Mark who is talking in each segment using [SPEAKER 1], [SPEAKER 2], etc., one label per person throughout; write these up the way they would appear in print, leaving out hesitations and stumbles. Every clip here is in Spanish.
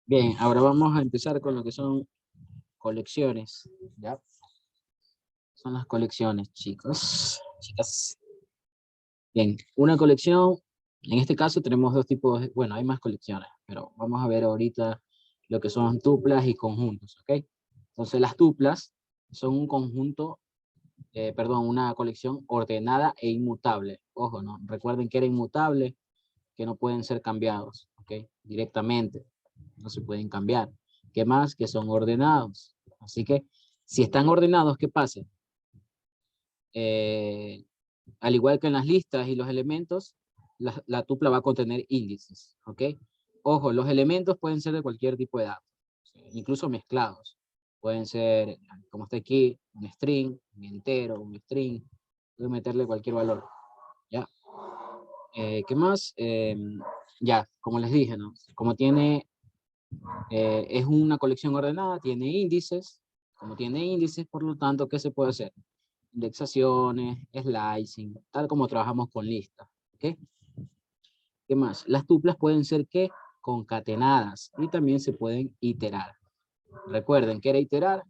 [SPEAKER 1] Bien, ahora vamos a empezar con lo que son colecciones, ¿ya? Son las colecciones, chicos, chicas. Bien, una colección, en este caso tenemos dos tipos, bueno, hay más colecciones, pero vamos a ver ahorita lo que son tuplas y conjuntos, ¿ok? Entonces las tuplas son un conjunto, perdón, una colección ordenada e inmutable. Ojo, ¿no? Recuerden que era inmutable, que no pueden ser cambiados, ¿ok? Directamente, no se pueden cambiar. ¿Qué más? Que son ordenados. Así que, si están ordenados, ¿qué pasa? Eh, Al igual que en las listas y los elementos, la tupla va a contener índices, ¿ok? Ojo, los elementos pueden ser de cualquier tipo de datos, incluso mezclados. Pueden ser, como está aquí, un string, un entero, un string. Pueden meterle cualquier valor, ¿ya? ¿Qué más? Ya, como les dije, ¿no? Como tiene, es una colección ordenada, tiene índices. Como tiene índices, por lo tanto, ¿qué se puede hacer? Indexaciones, slicing, tal como trabajamos con listas. ¿Ok? ¿Qué más? Las tuplas pueden ser, ¿qué? Concatenadas y también se pueden iterar. Recuerden que era iterar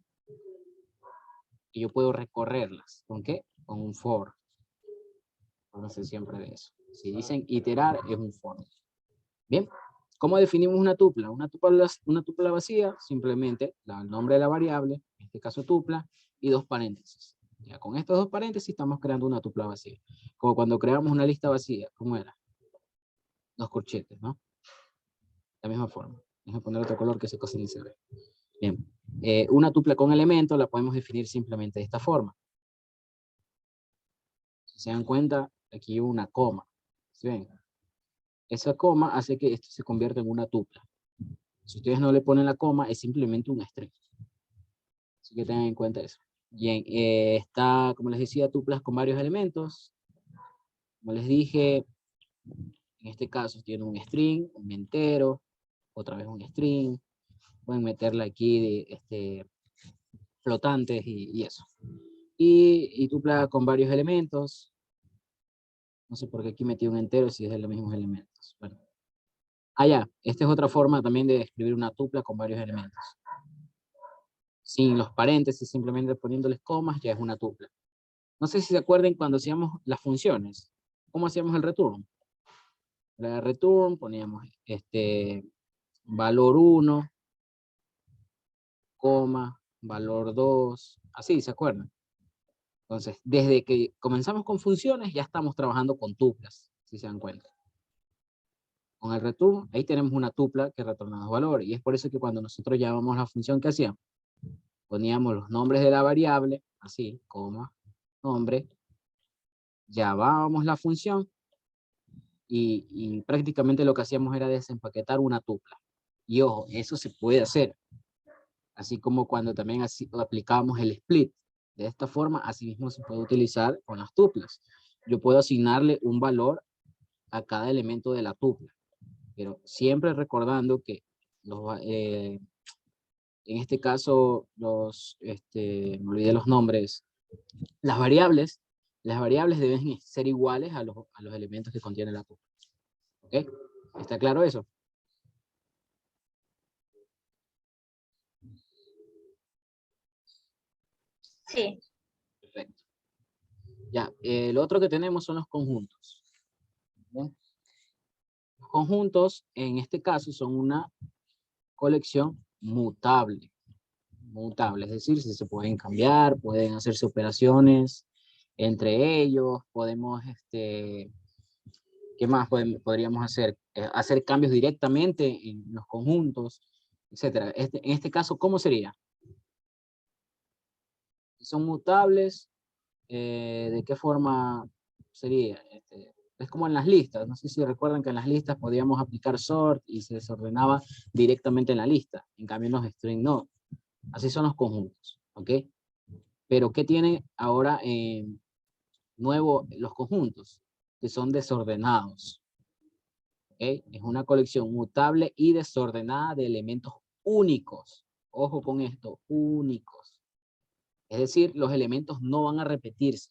[SPEAKER 1] y yo puedo recorrerlas. ¿Con qué? Con un for. Acuérdense siempre de eso. Si dicen iterar, es un for. Bien, ¿cómo definimos una tupla vacía, simplemente el nombre de la variable, en este caso tupla, y dos paréntesis. Ya con estos dos paréntesis estamos creando una tupla vacía. Como cuando creamos una lista vacía, ¿cómo era? Dos corchetes, ¿no? De la misma forma. Déjame poner otro color que esa cosa ni se ve. Bien, una tupla con elementos la podemos definir simplemente de esta forma. Si se dan cuenta, aquí hubo una coma. ¿Sí ven? Esa coma hace que esto se convierta en una tupla. Si ustedes no le ponen la coma, es simplemente un string. Así que tengan en cuenta eso. Bien, está, como les decía, tuplas con varios elementos. Como les dije, en este caso tiene un string, un entero, otra vez un string. Pueden meterle aquí flotantes y eso. Y tupla con varios elementos. No sé por qué aquí metí un entero si es de los mismos elementos. Bueno. Ya, esta es otra forma también de escribir una tupla con varios elementos. Sin los paréntesis, simplemente poniéndoles comas, ya es una tupla. No sé si se acuerdan cuando hacíamos las funciones. ¿Cómo hacíamos el return? La return poníamos valor 1, coma, valor 2, así, ¿se acuerdan? Entonces, desde que comenzamos con funciones, ya estamos trabajando con tuplas, si se dan cuenta. Con el return, ahí tenemos una tupla que retorna los valores, y es por eso que cuando nosotros llamamos la función que hacíamos, poníamos los nombres de la variable, así, coma, nombre, llamábamos la función, y prácticamente lo que hacíamos era desempaquetar una tupla. Y ojo, eso se puede hacer, así como cuando también aplicábamos el split. De esta forma, así mismo se puede utilizar con las tuplas. Yo puedo asignarle un valor a cada elemento de la tupla, pero siempre recordando que en este caso, me olvidé los nombres, las variables deben ser iguales a los elementos que contiene la tupla. ¿Ok? ¿Está claro eso?
[SPEAKER 2] Sí.
[SPEAKER 1] Perfecto. Ya, lo otro que tenemos son los conjuntos. ¿Bien? Los conjuntos, en este caso, son una colección mutable. Mutable, es decir, si se pueden cambiar, pueden hacerse operaciones entre ellos, podemos, ¿qué más podríamos hacer? Hacer cambios directamente en los conjuntos, etcétera. En este caso, ¿cómo sería? Son mutables, ¿de qué forma sería? Es como en las listas, no sé si recuerdan que en las listas podíamos aplicar sort y se desordenaba directamente en la lista, en cambio en los string no. Así son los conjuntos, ¿ok? Pero ¿qué tiene ahora nuevo los conjuntos? Que son desordenados, ¿ok? Es una colección mutable y desordenada de elementos únicos. Ojo con esto, únicos. Es decir, los elementos no van a repetirse.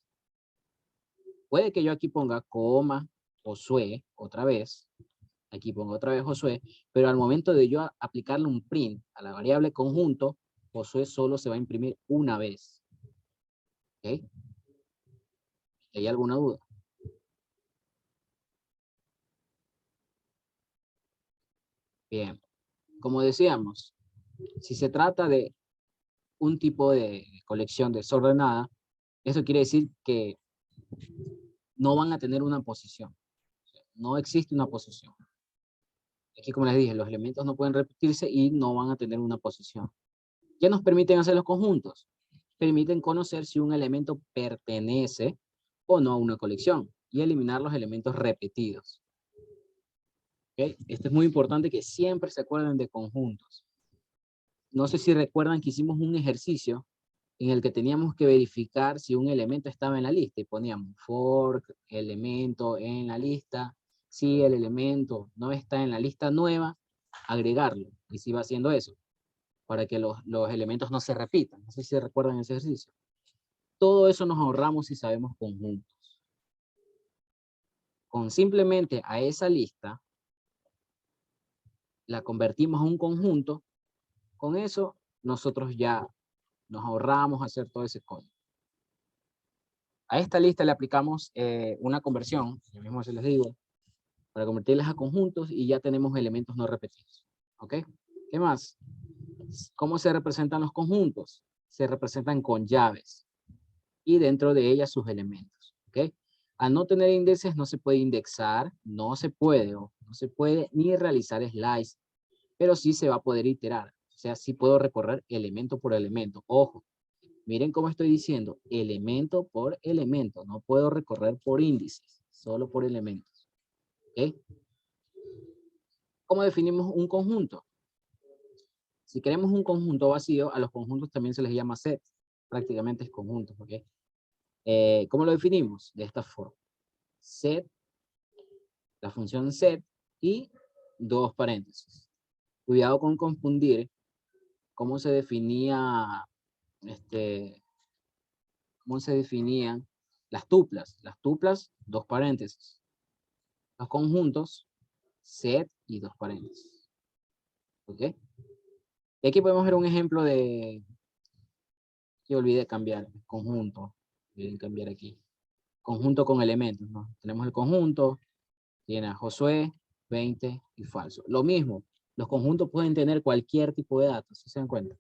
[SPEAKER 1] Puede que yo aquí ponga coma o sue otra vez. aquí pongo otra vez Josué, pero al momento de yo aplicarle un print a la variable conjunto, Josué solo se va a imprimir una vez. ¿Ok? ¿Hay alguna duda? Bien. Como decíamos, si se trata de un tipo de colección desordenada, eso quiere decir que no van a tener una posición. No existe una posición. Aquí, como les dije, los elementos no pueden repetirse y no van a tener una posición. ¿Qué nos permiten hacer los conjuntos? Permiten conocer si un elemento pertenece o no a una colección y eliminar los elementos repetidos. ¿Okay? Esto es muy importante, que siempre se acuerden de conjuntos. No sé si recuerdan que hicimos un ejercicio en el que teníamos que verificar si un elemento estaba en la lista y poníamos fork, elemento en la lista. Si el elemento no está en la lista nueva, agregarlo. Y si va haciendo eso, para que los elementos no se repitan. No sé si recuerdan ese ejercicio. Todo eso nos ahorramos si sabemos conjuntos. Con simplemente a esa lista, la convertimos a un conjunto, con eso nosotros ya nos ahorramos hacer todo ese código. A esta lista le aplicamos una conversión, yo mismo se les digo, para convertirlas a conjuntos y ya tenemos elementos no repetidos. ¿Ok? ¿Qué más? ¿Cómo se representan los conjuntos? Se representan con llaves y dentro de ellas sus elementos. ¿Ok? Al no tener índices no se puede indexar, no se puede ni realizar slice, pero sí se va a poder iterar. O sea, sí puedo recorrer elemento por elemento. Ojo, miren cómo estoy diciendo, elemento por elemento. No puedo recorrer por índices, solo por elementos. ¿Ok? ¿Cómo definimos un conjunto? Si queremos un conjunto vacío, a los conjuntos también se les llama set. Prácticamente es conjuntos. ¿Ok? ¿Cómo lo definimos? De esta forma. Set, la función set y dos paréntesis. Cuidado con confundir cómo se definía, cómo se definían las tuplas. Las tuplas, dos paréntesis. Los conjuntos, set y dos paréntesis. ¿Ok? Y aquí podemos ver un ejemplo de, que olvidé cambiar, conjunto. Olvidé cambiar aquí. Conjunto con elementos, ¿no? Tenemos el conjunto, tiene a Josué, 20 y falso. Lo mismo, los conjuntos pueden tener cualquier tipo de datos, si se dan cuenta.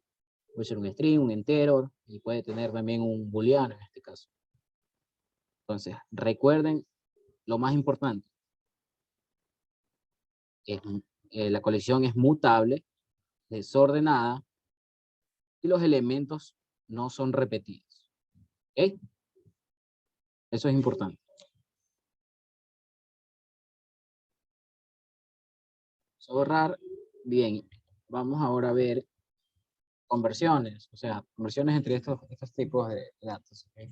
[SPEAKER 1] Puede ser un string, un entero, y puede tener también un booleano en este caso. Entonces, recuerden lo más importante. Es, la colección es mutable, desordenada, y los elementos no son repetidos. ¿Ok? Eso es importante. Vamos a borrar. Bien, vamos ahora a ver conversiones, o sea, conversiones entre estos tipos de datos. ¿Okay?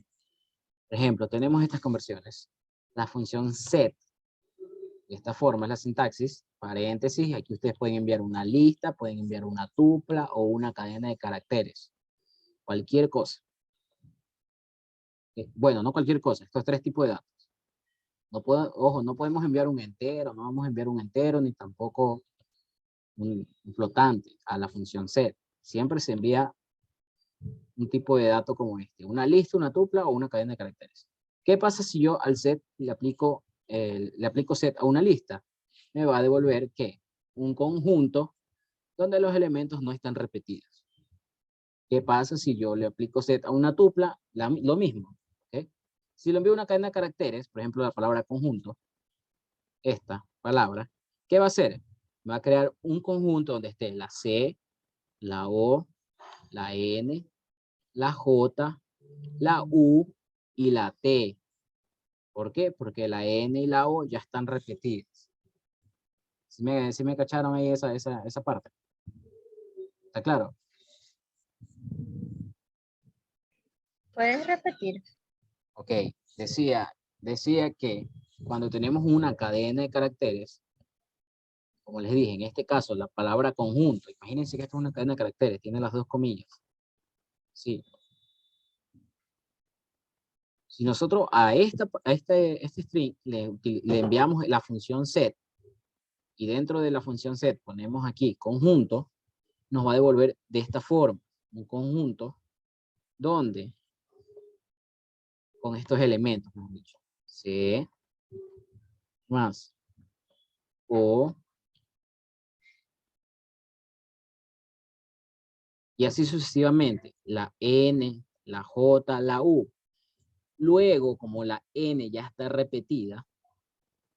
[SPEAKER 1] Por ejemplo, tenemos estas conversiones. La función set, de esta forma es la sintaxis, paréntesis, aquí ustedes pueden enviar una lista, pueden enviar una tupla o una cadena de caracteres. Cualquier cosa. Bueno, no cualquier cosa, estos tres tipos de datos. No puedo, ojo, no podemos enviar un entero, no vamos a enviar un entero, ni tampoco un flotante a la función set. Siempre se envía un tipo de dato como este, una lista, una tupla o una cadena de caracteres. ¿Qué pasa si yo al set le aplico set a una lista? Me va a devolver ¿qué? Un conjunto donde los elementos no están repetidos. ¿Qué pasa si yo le aplico set a una tupla? Lo mismo. ¿Okay? Si le envío una cadena de caracteres, por ejemplo la palabra conjunto, esta palabra, ¿qué va a hacer? Me va a crear un conjunto donde esté la C, la O, la N, la J, la U y la T. ¿Por qué? Porque la N y la O ya están repetidas. ¿Sí me cacharon ahí esa parte? ¿Está claro?
[SPEAKER 2] ¿Puedes repetir?
[SPEAKER 1] Ok, decía que cuando tenemos una cadena de caracteres, como les dije, en este caso la palabra conjunto, imagínense que esta es una cadena de caracteres, tiene las dos comillas. Sí. Si nosotros a este string le enviamos la función set, y dentro de la función set ponemos aquí conjunto, nos va a devolver de esta forma, un conjunto donde con estos elementos, mejor dicho, C más O y así sucesivamente, la N, la J, la U. Luego, como la N ya está repetida,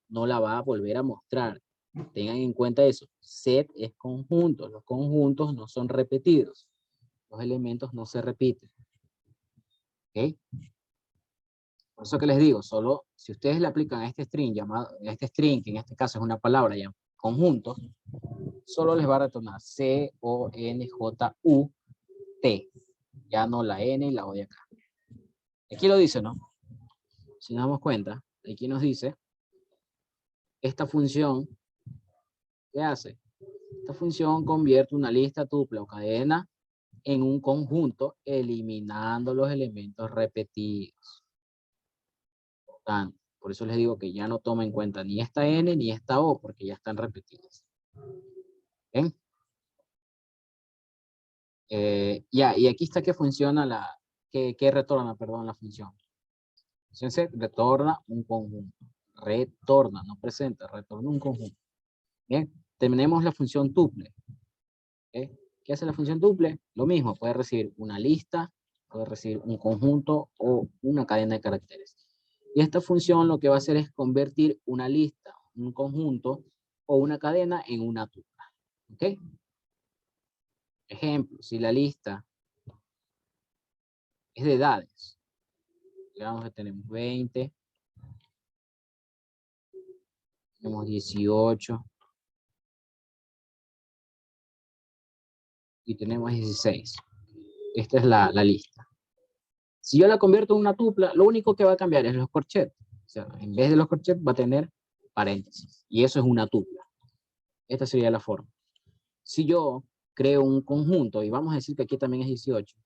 [SPEAKER 1] no la va a volver a mostrar. Tengan en cuenta eso. Set es conjunto. Los conjuntos no son repetidos. Los elementos no se repiten. ¿Ok? Por eso que les digo, solo si ustedes le aplican a este string llamado, a este string, que en este caso es una palabra ya, conjunto, solo les va a retornar C, O, N, J, U, T. Ya no la N y la O de acá. Aquí lo dice, ¿no? Si nos damos cuenta, aquí nos dice, esta función, ¿qué hace? Esta función convierte una lista tuple o cadena en un conjunto, eliminando los elementos repetidos. Por eso les digo que ya no toma en cuenta ni esta N ni esta O, porque ya están repetidas. ¿Bien? Y aquí está que funciona que retorna, perdón, la función. La función set retorna un conjunto. Retorna, no presenta, retorna un conjunto. Bien, tenemos la función tuple. ¿Qué hace la función tuple? Lo mismo, puede recibir una lista, puede recibir un conjunto o una cadena de caracteres. Y esta función lo que va a hacer es convertir una lista, un conjunto o una cadena en una tupla. ¿Ok? Ejemplo, si la lista es de edades, digamos que tenemos 20, tenemos 18 y tenemos 16. Esta es la lista. Si yo la convierto en una tupla, lo único que va a cambiar es los corchetes. O sea, en vez de los corchetes va a tener paréntesis. Y eso es una tupla. Esta sería la forma. Si yo creo un conjunto, y vamos a decir que aquí también es 18.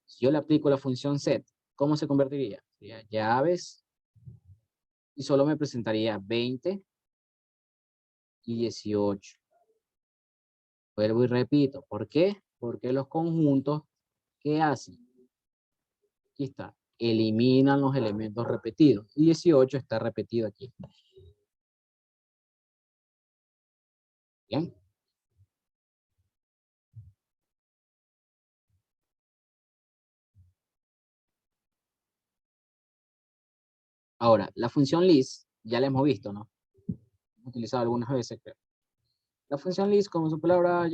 [SPEAKER 1] Si yo le aplico la función set, ¿cómo se convertiría? Sería llaves, y solo me presentaría 20 y 18. Vuelvo y repito. ¿Por qué? Porque los conjuntos, ¿qué hacen? Aquí está. Eliminan los elementos repetidos. Y 18 está repetido aquí. Bien. Ahora, la función list, ya la hemos visto, ¿no? Hemos utilizado algunas veces, creo. La función list, como su palabra,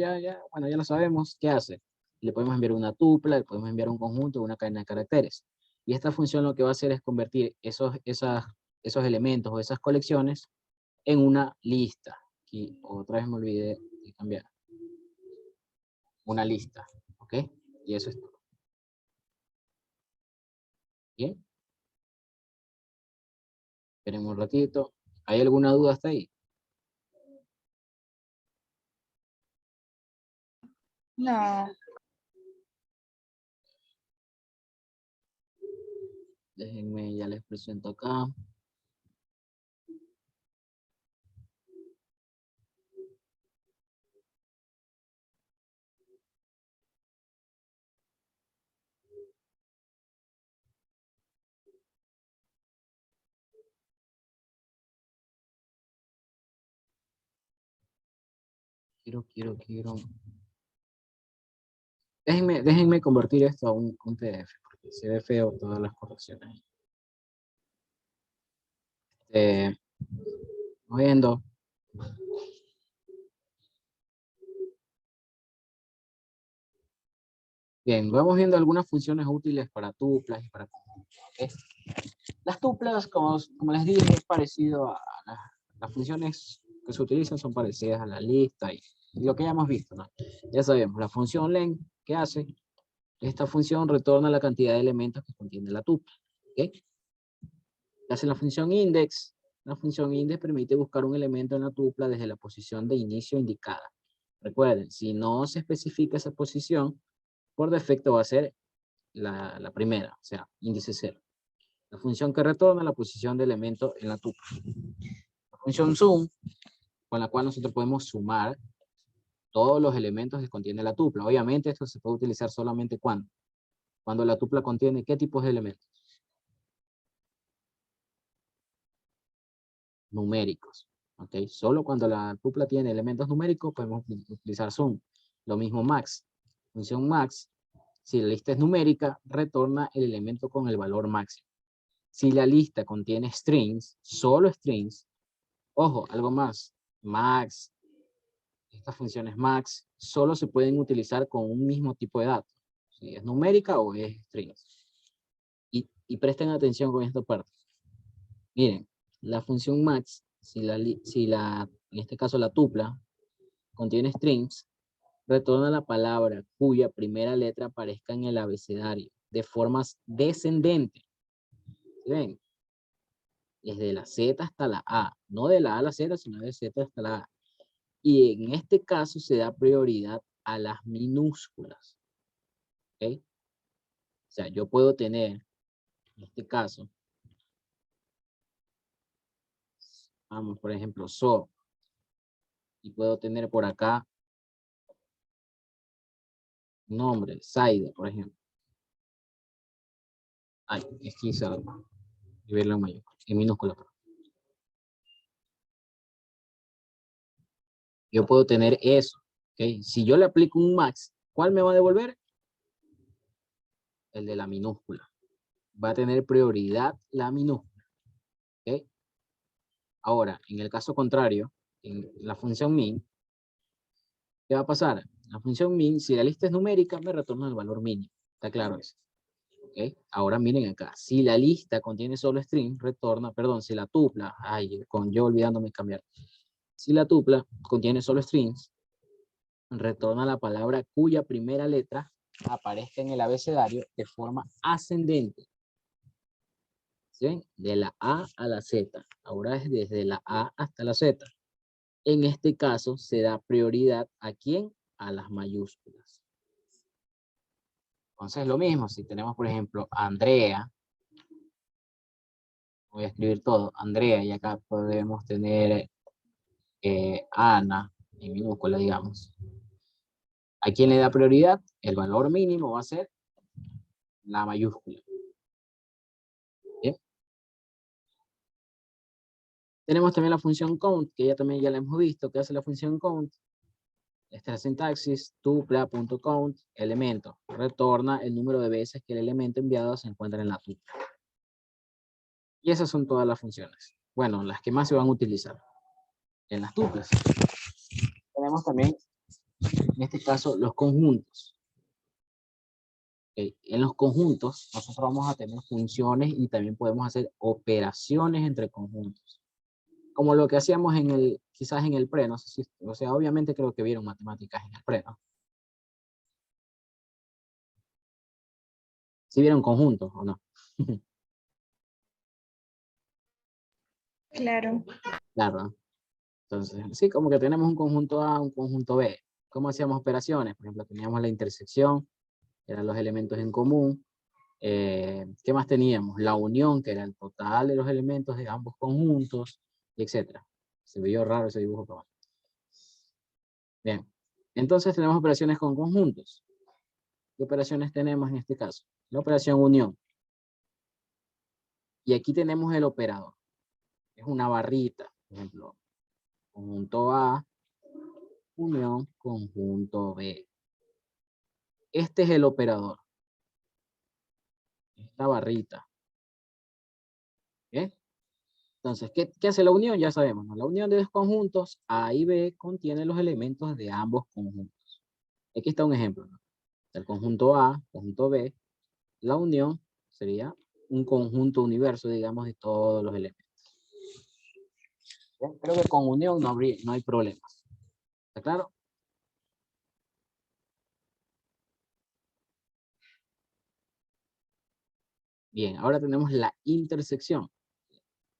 [SPEAKER 1] bueno, ya lo sabemos. ¿Qué hace? Le podemos enviar una tupla, le podemos enviar un conjunto, una cadena de caracteres. Y esta función lo que va a hacer es convertir esos elementos o esas colecciones en una lista. Aquí otra vez me olvidé de cambiar. Una lista, ¿ok? Y eso es todo. Bien. Esperemos un ratito. ¿Hay alguna duda hasta ahí?
[SPEAKER 2] No.
[SPEAKER 1] Déjenme, ya les presento acá. Quiero. Déjenme convertir esto a un PDF, porque se ve feo todas las correcciones. Viendo. Bien, vamos viendo algunas funciones útiles para tuplas y para conjuntos. ¿Okay? Las tuplas, como les dije, es parecido a las funciones que se utilizan, son parecidas a la lista y lo que ya hemos visto, ¿no? Ya sabemos, la función len, ¿qué hace? Esta función retorna la cantidad de elementos que contiene la tupla. ¿Okay? ¿Qué hace la función index? La función index permite buscar un elemento en la tupla desde la posición de inicio indicada. Recuerden, si no se especifica esa posición, por defecto va a ser la primera, o sea, índice 0. La función que retorna la posición de elemento en la tupla. Función sum, con la cual nosotros podemos sumar todos los elementos que contiene la tupla. Obviamente esto se puede utilizar solamente cuando la tupla contiene ¿qué tipos de elementos? Numéricos. ¿Ok? Solo cuando la tupla tiene elementos numéricos podemos utilizar sum. Lo mismo max. Función max, si la lista es numérica, retorna el elemento con el valor máximo. Si la lista contiene strings, solo strings, ojo, algo más, max, estas funciones max, solo se pueden utilizar con un mismo tipo de datos. Si es numérica o es strings. Y presten atención con esta parte. Miren, la función max, en este caso la tupla, contiene strings, retorna la palabra cuya primera letra aparezca en el abecedario de formas descendentes. ¿Sí ven? Desde la Z hasta la A, no de la A a la Z, sino de Z hasta la A. Y en este caso se da prioridad a las minúsculas. ¿Ok? O sea, yo puedo tener, en este caso, vamos, por ejemplo, so, y puedo tener por acá nombre, Saide, por ejemplo. Ay, es que hice algo. Y verlo en mayor, en minúscula. Yo puedo tener eso. ¿Ok? Si yo le aplico un max, ¿cuál me va a devolver? El de la minúscula. Va a tener prioridad la minúscula. ¿Ok? Ahora, en el caso contrario, en la función min, ¿qué va a pasar? La función min, si la lista es numérica, me retorna el valor mínimo. ¿Está claro eso? ¿Ok? Ahora miren acá. Si la lista contiene solo string, retorna, perdón, si la tupla, ay, con yo olvidándome cambiar. Si la tupla contiene solo strings, retorna la palabra cuya primera letra aparezca en el abecedario de forma ascendente. ¿Sí? De la A a la Z. Ahora es desde la A hasta la Z. En este caso se da prioridad ¿a quién? A las mayúsculas. Entonces lo mismo, si tenemos por ejemplo Andrea, voy a escribir todo, Andrea, y acá podemos tener Ana, en minúscula digamos. ¿A quién le da prioridad? El valor mínimo va a ser la mayúscula. ¿Bien? Tenemos también la función count, que ya la hemos visto. ¿Qué hace la función count? Esta es la sintaxis, tupla.count, elemento. Retorna el número de veces que el elemento enviado se encuentra en la tupla. Y esas son todas las funciones. Bueno, las que más se van a utilizar en las tuplas. Tenemos también, en este caso, los conjuntos. En los conjuntos, nosotros vamos a tener funciones y también podemos hacer operaciones entre conjuntos. Como lo que hacíamos quizás en el pre, no sé si, o sea, obviamente creo que vieron matemáticas en el pre, ¿no? ¿Sí vieron conjuntos o no?
[SPEAKER 2] Claro.
[SPEAKER 1] Claro. Entonces, sí, como que tenemos un conjunto A, un conjunto B. ¿Cómo hacíamos operaciones? Por ejemplo, teníamos la intersección, eran los elementos en común. ¿Qué más teníamos? La unión, que era el total de los elementos de ambos conjuntos, etc. Se vio raro ese dibujo, pero bueno. Bien. Entonces tenemos operaciones con conjuntos. ¿Qué operaciones tenemos en este caso? La operación unión. Y aquí tenemos el operador. Es una barrita, por ejemplo, conjunto A, unión, conjunto B. Este es el operador. Esta barrita. ¿Bien? Entonces, ¿qué hace la unión? Ya sabemos, ¿no? La unión de dos conjuntos, A y B, contiene los elementos de ambos conjuntos. Aquí está un ejemplo, ¿no? El conjunto A, conjunto B, la unión sería un conjunto universo, digamos, de todos los elementos. ¿Bien? Creo que con unión no hay problemas. ¿Está claro? Bien, ahora tenemos la intersección.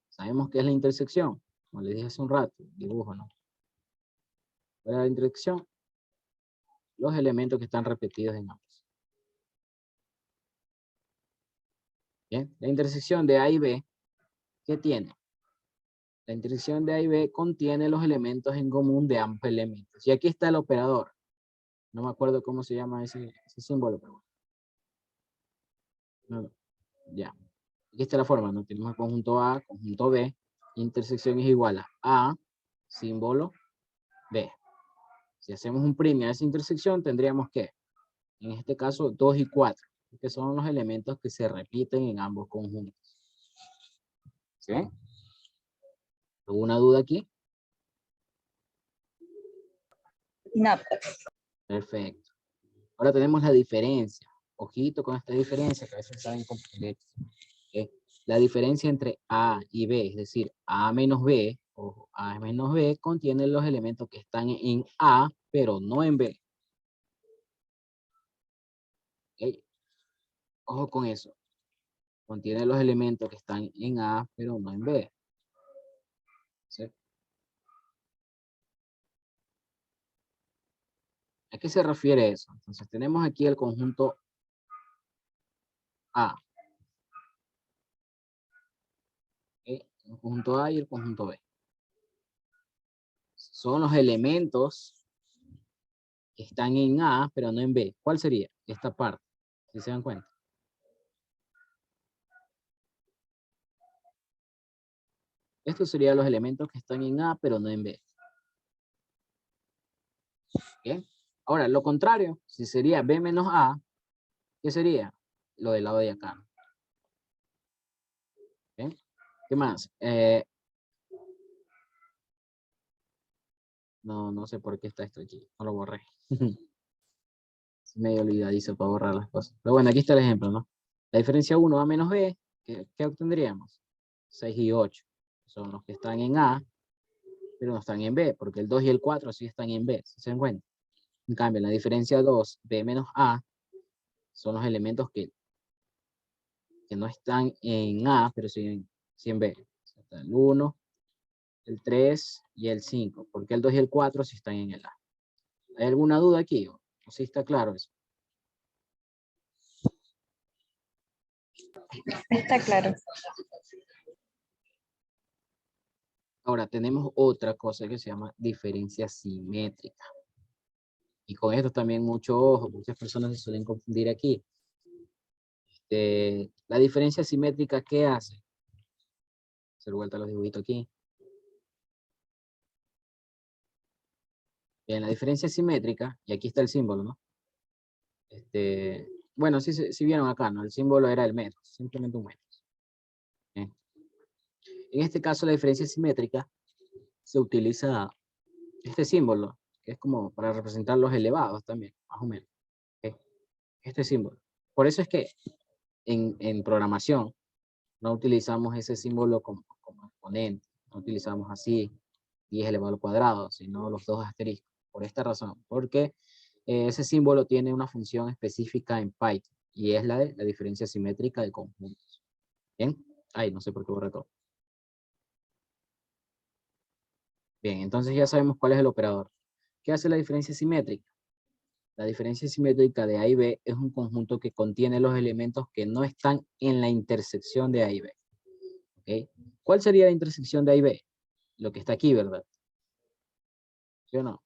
[SPEAKER 1] Sabemos qué es la intersección. Como les dije hace un rato, dibujo, ¿no? ¿Cuál es la intersección? Los elementos que están repetidos en ambos. Bien, la intersección de A y B, ¿qué tiene? La intersección de A y B contiene los elementos en común de ambos elementos. Y aquí está el operador. No me acuerdo cómo se llama ese símbolo. Pero no, ya. Aquí está la forma, ¿no? Tenemos el conjunto A, conjunto B. Intersección es igual a símbolo B. Si hacemos un prime a esa intersección, tendríamos que, en este caso, 2 y 4, que son los elementos que se repiten en ambos conjuntos. ¿Sí? ¿Alguna duda aquí?
[SPEAKER 2] No.
[SPEAKER 1] Perfecto. Ahora tenemos la diferencia. Ojito con esta diferencia, que a veces saben confundir. ¿Okay? La diferencia entre A y B, es decir, A menos B, o A menos B, contiene los elementos que están en A, pero no en B. ¿Okay? Ojo con eso. Contiene los elementos que están en A, pero no en B. ¿Sí? ¿A qué se refiere eso? Entonces tenemos aquí el conjunto A. ¿Okay? El conjunto A y el conjunto B. Son los elementos que están en A, pero no en B. ¿Cuál sería? Esta parte, si se dan cuenta. Estos serían los elementos que están en A, pero no en B. ¿Okay? Ahora, lo contrario, si sería B menos A, ¿qué sería? Lo del lado de acá. ¿Okay? ¿Qué más? No sé por qué está esto aquí. No lo borré. Es medio olvidadizo para borrar las cosas. Pero bueno, aquí está el ejemplo, ¿no? La diferencia 1, A menos B, ¿qué obtendríamos? 6 y 8. Son los que están en A, pero no están en B, porque el 2 y el 4 sí están en B, ¿se dan cuenta? En cambio, la diferencia 2, B menos A, son los elementos que no están en A, pero sí en B. Está el 1, el 3 y el 5. Porque el 2 y el 4 sí están en el A. ¿Hay alguna duda aquí? ¿O sí está claro eso?
[SPEAKER 2] Está claro.
[SPEAKER 1] Ahora, tenemos otra cosa que se llama diferencia simétrica. Y con esto también mucho ojo, muchas personas se suelen confundir aquí. La diferencia simétrica, ¿qué hace? Hacer vuelta a los dibujitos aquí. Bien, la diferencia simétrica, y aquí está el símbolo, ¿no? Bueno, sí vieron acá, ¿no? El símbolo era el metro, simplemente un metro. Bien. En este caso, la diferencia simétrica se utiliza este símbolo, que es como para representar los elevados también, más o menos. ¿Okay? Este símbolo. Por eso es que en programación no utilizamos ese símbolo como exponente, no utilizamos así 10 elevado al cuadrado, sino los dos asteriscos. Por esta razón, porque ese símbolo tiene una función específica en Python y es la de la diferencia simétrica de conjuntos. ¿Bien? Ay, no sé por qué borré todo. Bien, entonces ya sabemos cuál es el operador. ¿Qué hace la diferencia simétrica? La diferencia simétrica de A y B es un conjunto que contiene los elementos que no están en la intersección de A y B. ¿Okay? ¿Cuál sería la intersección de A y B? Lo que está aquí, ¿verdad? ¿Sí o no?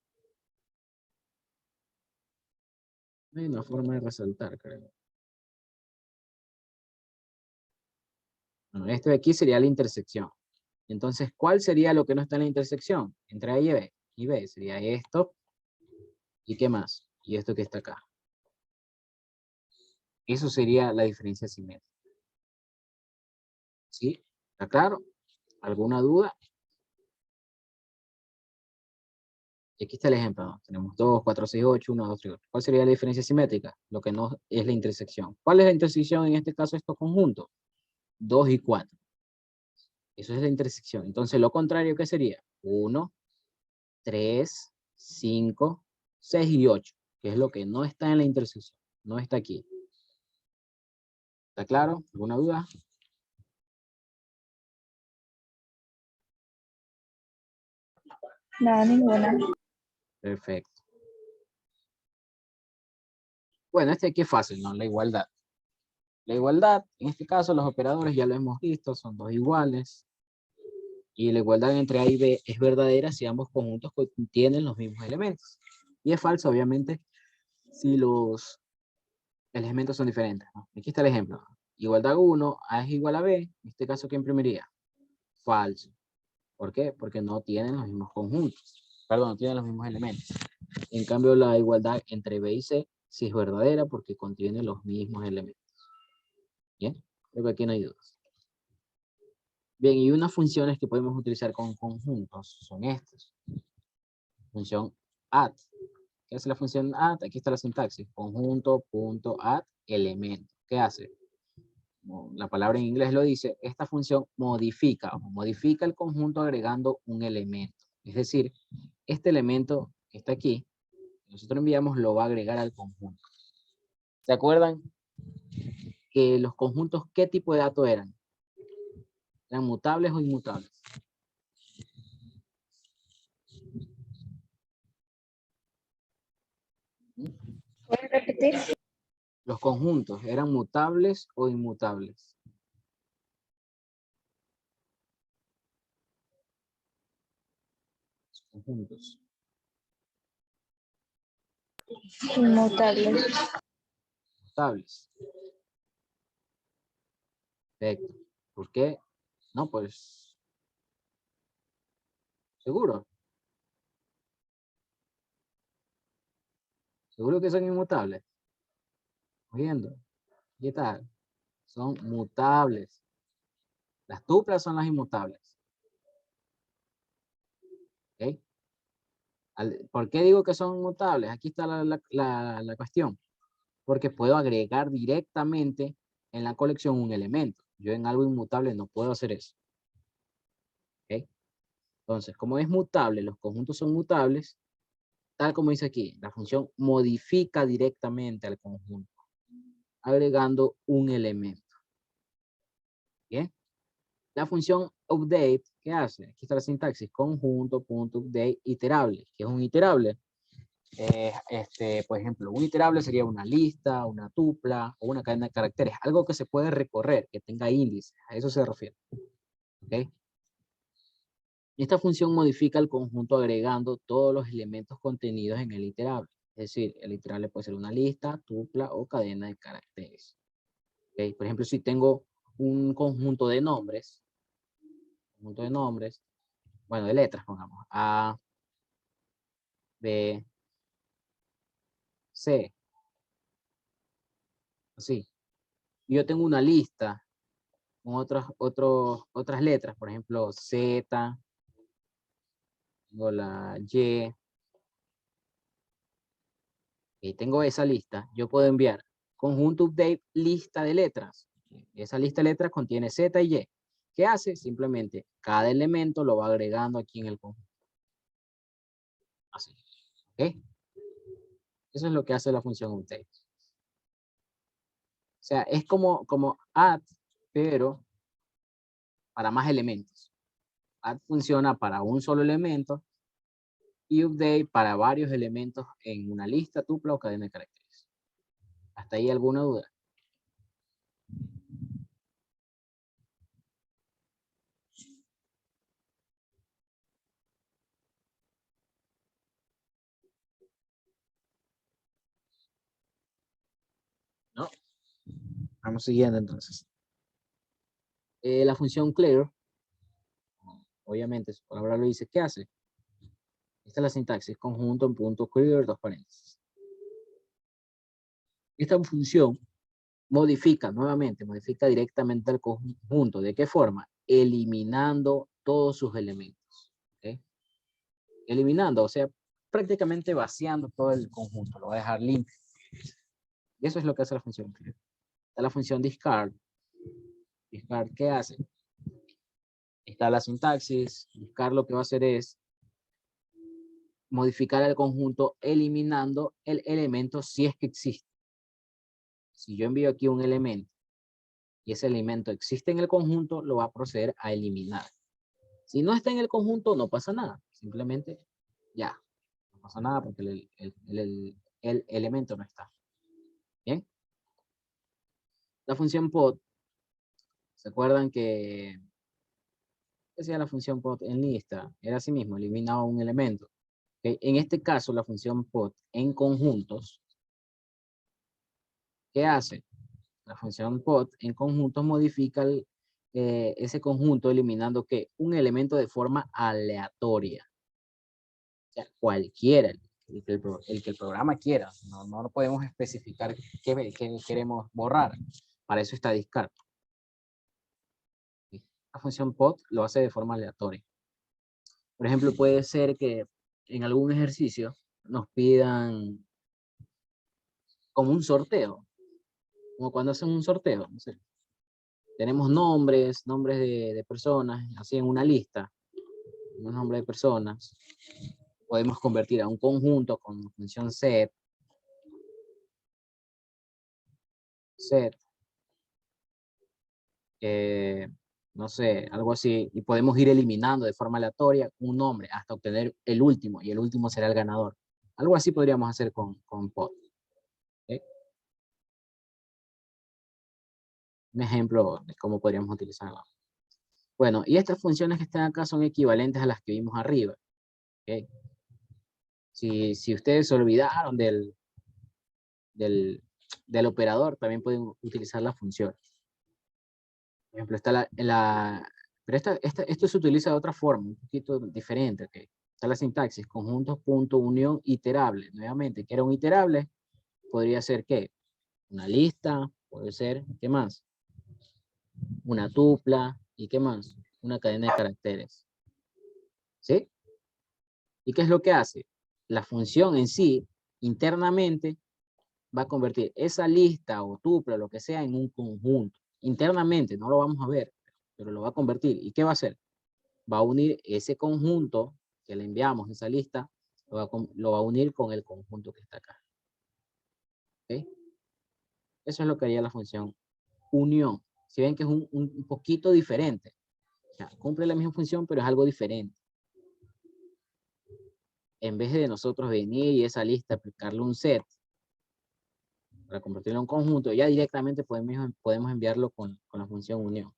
[SPEAKER 1] Hay una forma de resaltar, creo. Bueno, esto de aquí sería la intersección. Entonces, ¿cuál sería lo que no está en la intersección? Entre A y B. Y B sería esto. ¿Y qué más? Y esto que está acá. Eso sería la diferencia simétrica. ¿Sí? ¿Está claro? ¿Alguna duda? Y aquí está el ejemplo, ¿no? Tenemos 2, 4, 6, 8, 1, 2, 3, 8. ¿Cuál sería la diferencia simétrica? Lo que no es la intersección. ¿Cuál es la intersección en este caso de estos conjuntos? 2 y 4. Eso es la intersección. Entonces, lo contrario, ¿qué sería? 1, 3, 5, 6 y 8, que es lo que no está en la intersección. No está aquí. ¿Está claro? ¿Alguna duda?
[SPEAKER 2] No, ninguna.
[SPEAKER 1] Perfecto. Bueno, este aquí es fácil, ¿no? La igualdad. La igualdad, en este caso, los operadores ya lo hemos visto, son dos iguales. Y la igualdad entre A y B es verdadera si ambos conjuntos contienen los mismos elementos. Y es falso, obviamente, si los elementos son diferentes, ¿no? Aquí está el ejemplo. Igualdad 1, A es igual a B. En este caso, ¿qué imprimiría? Falso. ¿Por qué? Porque no tienen los mismos conjuntos. Perdón, no tienen los mismos elementos. En cambio, la igualdad entre B y C sí es verdadera porque contiene los mismos elementos. ¿Bien? Creo que aquí no hay dudas. Bien, y unas funciones que podemos utilizar con conjuntos son estas. Función add. ¿Qué hace la función add? Aquí está la sintaxis. Conjunto.add elemento. ¿Qué hace? Como la palabra en inglés lo dice, esta función modifica el conjunto agregando un elemento. Es decir, este elemento que está aquí, que nosotros enviamos, lo va a agregar al conjunto. ¿Se acuerdan que los conjuntos qué tipo de datos eran? ¿Eran mutables o inmutables?
[SPEAKER 2] ¿Puedes repetir?
[SPEAKER 1] Los conjuntos, ¿eran mutables o inmutables? Los conjuntos.
[SPEAKER 2] Inmutable.
[SPEAKER 1] Mutables. Perfecto. ¿Por qué? No, pues, seguro. Seguro que son inmutables. Viendo. ¿Qué tal? Son mutables. Las tuplas son las inmutables. ¿Ok? ¿Por qué digo que son mutables? Aquí está la cuestión. Porque puedo agregar directamente en la colección un elemento. Yo en algo inmutable no puedo hacer eso. ¿Ok? Entonces, como es mutable, los conjuntos son mutables, tal como dice aquí, la función modifica directamente al conjunto, agregando un elemento. ¿Bien? La función update, ¿qué hace? Aquí está la sintaxis, conjunto.update iterable. ¿Qué es un iterable? Por ejemplo, un iterable sería una lista, una tupla o una cadena de caracteres, algo que se puede recorrer, que tenga índices, a eso se refiere. ¿Okay? Esta función modifica el conjunto agregando todos los elementos contenidos en el iterable. Es decir, el iterable puede ser una lista, tupla o cadena de caracteres. ¿Okay? Por ejemplo, si tengo un conjunto de nombres, bueno, de letras, pongamos, A, B, C, así. Y yo tengo una lista con otras letras, por ejemplo, Z, tengo la Y, y tengo esa lista, yo puedo enviar conjunto update lista de letras. Esa lista de letras contiene Z y Y. ¿Qué hace? Simplemente cada elemento lo va agregando aquí en el conjunto. Así. ¿Ok? Eso es lo que hace la función update. O sea, es como add, pero para más elementos. Add funciona para un solo elemento y update para varios elementos en una lista, tupla o cadena de caracteres. ¿Hasta ahí alguna duda? ¿No? Vamos siguiendo entonces. La función clear, obviamente su palabra lo dice, ¿qué hace? Esta es la sintaxis, conjunto en punto clear, dos paréntesis. Esta función modifica directamente el conjunto. ¿De qué forma? Eliminando todos sus elementos. ¿Okay? Eliminando, o sea, prácticamente vaciando todo el conjunto, lo va a dejar limpio. Y eso es lo que hace la función clear. Está la función discard. Discard, ¿qué hace? Está la sintaxis. Discard lo que va a hacer es modificar el conjunto eliminando el elemento si es que existe. Si yo envío aquí un elemento y ese elemento existe en el conjunto, lo va a proceder a eliminar. Si no está en el conjunto, no pasa nada. Simplemente ya, no pasa nada porque el elemento no está. ¿Bien? La función pod, ¿se acuerdan que ¿Qué hacía la función pot en lista? Era así mismo, eliminaba un elemento. ¿Ok? En este caso, la función pot en conjuntos, ¿qué hace? La función pot en conjuntos modifica ese conjunto eliminando ¿qué? Un elemento de forma aleatoria. O sea, cualquiera, el que el programa quiera. No lo podemos especificar qué queremos borrar. Para eso está discard. La función pot lo hace de forma aleatoria. Por ejemplo, puede ser que en algún ejercicio nos pidan como un sorteo, como cuando hacen un sorteo, no sé. Tenemos nombres de personas, así en una lista, un nombre de personas. Podemos convertir a un conjunto con función set, no sé, algo así, y podemos ir eliminando de forma aleatoria un nombre hasta obtener el último, y el último será el ganador. Algo así podríamos hacer con pod. ¿Okay? Un ejemplo de cómo podríamos utilizarlo. Bueno, y estas funciones que están acá son equivalentes a las que vimos arriba. ¿Okay? Si ustedes se olvidaron del operador, también pueden utilizar la función. Por ejemplo, está pero esto se utiliza de otra forma, un poquito diferente. ¿Okay? Está la sintaxis, conjuntos, punto, unión, iterable. Nuevamente, ¿qué era un iterable? Podría ser, ¿qué? Una lista, puede ser, ¿qué más? Una tupla, ¿y qué más? Una cadena de caracteres. ¿Sí? ¿Y qué es lo que hace? La función en sí, internamente, va a convertir esa lista o tupla, lo que sea, en un conjunto. Internamente, no lo vamos a ver, pero lo va a convertir. ¿Y qué va a hacer? Va a unir ese conjunto que le enviamos, esa lista, lo va a unir con el conjunto que está acá. ¿Okay? Eso es lo que haría la función unión. Si ven que es un poquito diferente. O sea, cumple la misma función, pero es algo diferente. En vez de nosotros venir y esa lista aplicarle un set para convertirlo en un conjunto, ya directamente podemos enviarlo con la función unión.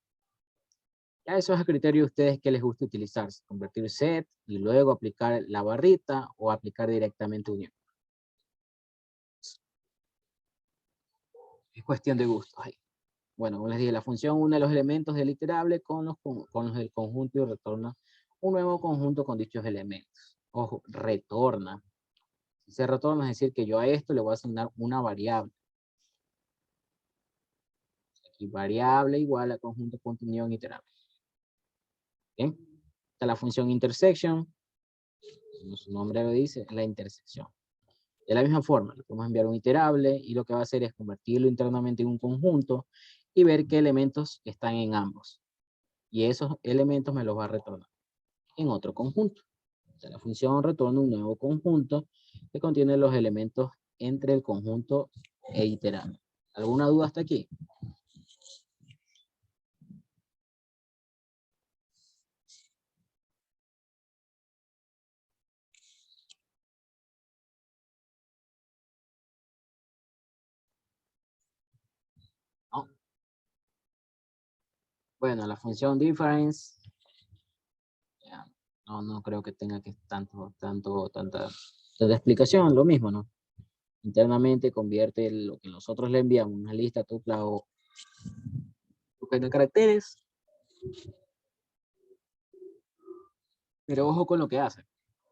[SPEAKER 1] Ya eso es a criterio de ustedes que les gusta utilizar, convertir set y luego aplicar la barrita o aplicar directamente unión. Es cuestión de gusto. Ay. Bueno, como les dije, la función une los elementos del iterable con los del conjunto y retorna un nuevo conjunto con dichos elementos. Ojo, retorna. Si se retorna es decir que yo a esto le voy a asignar una variable. Aquí variable igual a conjunto punto unión iterable. ¿Bien? Está la función intersection. Como su nombre lo dice, la intersección. De la misma forma, le podemos enviar un iterable y lo que va a hacer es convertirlo internamente en un conjunto y ver qué elementos están en ambos. Y esos elementos me los va a retornar en otro conjunto. O sea, la función retorna un nuevo conjunto que contiene los elementos entre el conjunto e iterable. ¿Alguna duda hasta aquí? No. Bueno, la función difference, ya, no creo que tenga que tanta explicación, lo mismo, ¿no? Internamente convierte lo que nosotros le enviamos, una lista, tupla o cadena de caracteres. Pero ojo con lo que hace.